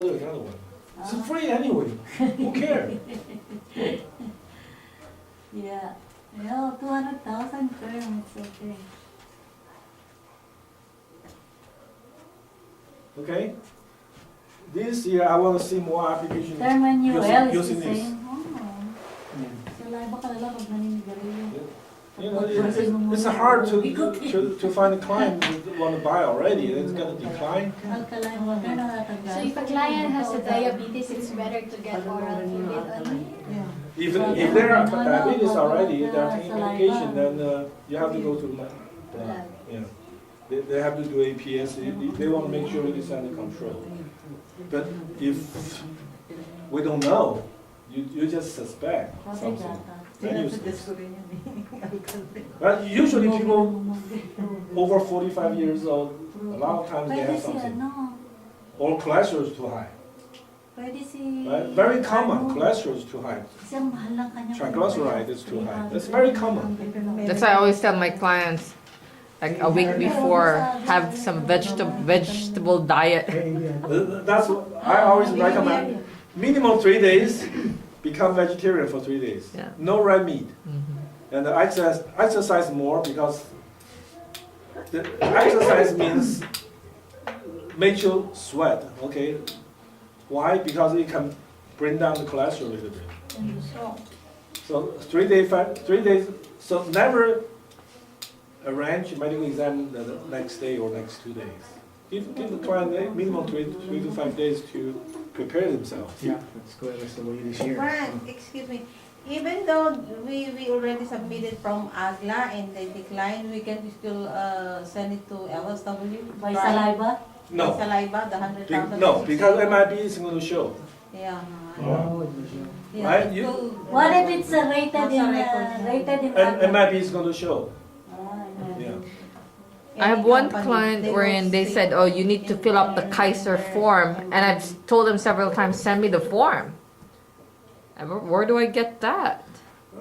another one. It's free anyway. Who cares? Yeah. Yeah, 200,000 term, it's okay. Okay? This year I want to see more applications Term and UL is using the this. same. Oh. Sila iba kalala pag naninigarilyo. You know, it's hard to find a client who want to buy already. It's going to decline. Alkaline water nakatanggal. So if a client has a diabetes, it's better to get oral fluid only? If they are diabetes already, they are taking medication, then you have to go to they have to do APS. They want to make sure it is under control. But if we don't know, you just suspect something. Then use this. But usually people over 45 years old, a lot of times they have something. Or cholesterol is too high. Right? Very common, cholesterol is too high. Triglyceride is too high. That's very common. That's why I always tell my clients, like a week before, have some vegetable diet. That's what I always recommend. Minimum 3 days, become vegetarian for 3 days. Yeah. No red meat. And exercise more, because the exercise means make you sweat, okay? Why? Because it can bring down the cholesterol a little bit. So 3 days, so never arrange medical exam the next day or next 2 days. Give the client minimum 3 to 5 days to prepare themselves. Yeah, let's go rest away this year. Brian, excuse me. Even though we already submitted from AGLA and they declined, we can still send it to LSW? By saliva? No. By saliva, the 100,000? No, because MIB is going to show. Yeah. Oh, Yeah, Right, it you- will- What if it's rated in And MIB is going to show. Yeah. I have Any one company, client they wherein will they say- said, oh, you need to fill up the Kaiser form. And I've told them several times, send me the form. Where do I get that?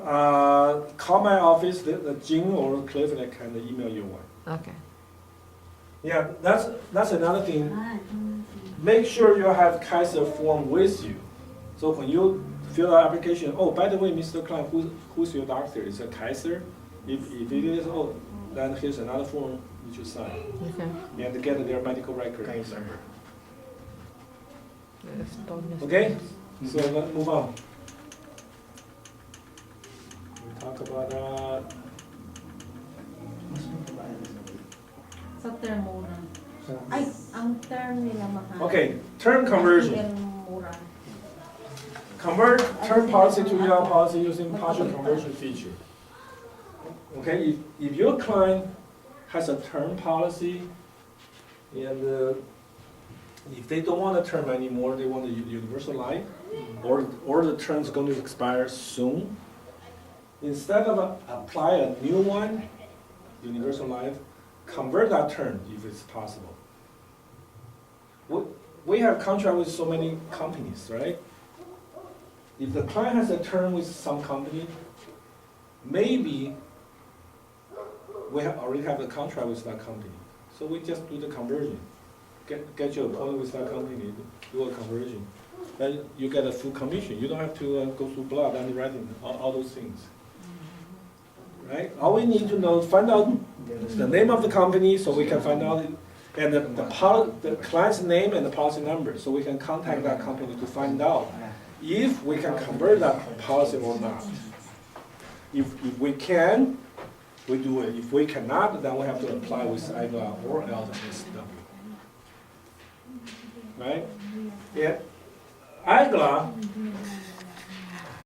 Call my office, the Jing or Cliff, and I can email you one. Okay. Yeah, that's another thing. Make sure you have Kaiser form with you. So when you fill out application, oh, by the way, Mr. Klein, who's your doctor? Is it Kaiser? If it is, oh, then here's another form you should sign. Okay. You have to get their medical record. Kaiser. Okay? So let's move on. We talk about Sa term muna. Ay, ang term nila mahal. okay, term conversion. Yung mura. Convert term policy to real policy using partial conversion feature. Okay, if your client has a term policy and if they don't want a term anymore, they want a universal life, or the term is going to expire soon, instead of apply a new one, universal life, convert that term if it's possible. We have contract with so many companies, right? If the client has a term with some company, maybe we already have a contract with that company. So we just do the conversion. Get your appointment with that company, do a conversion. Then you get a full commission. You don't have to go through blood underwriting, all those things. Right? All we need to know, find out the name of the company so we can find out, and the client's name and the policy number, so we can contact that company to find out if we can convert that policy or not. If we can, we do it. If we cannot, then we have to apply with IGLA or LSW. Right? Yeah. IGLA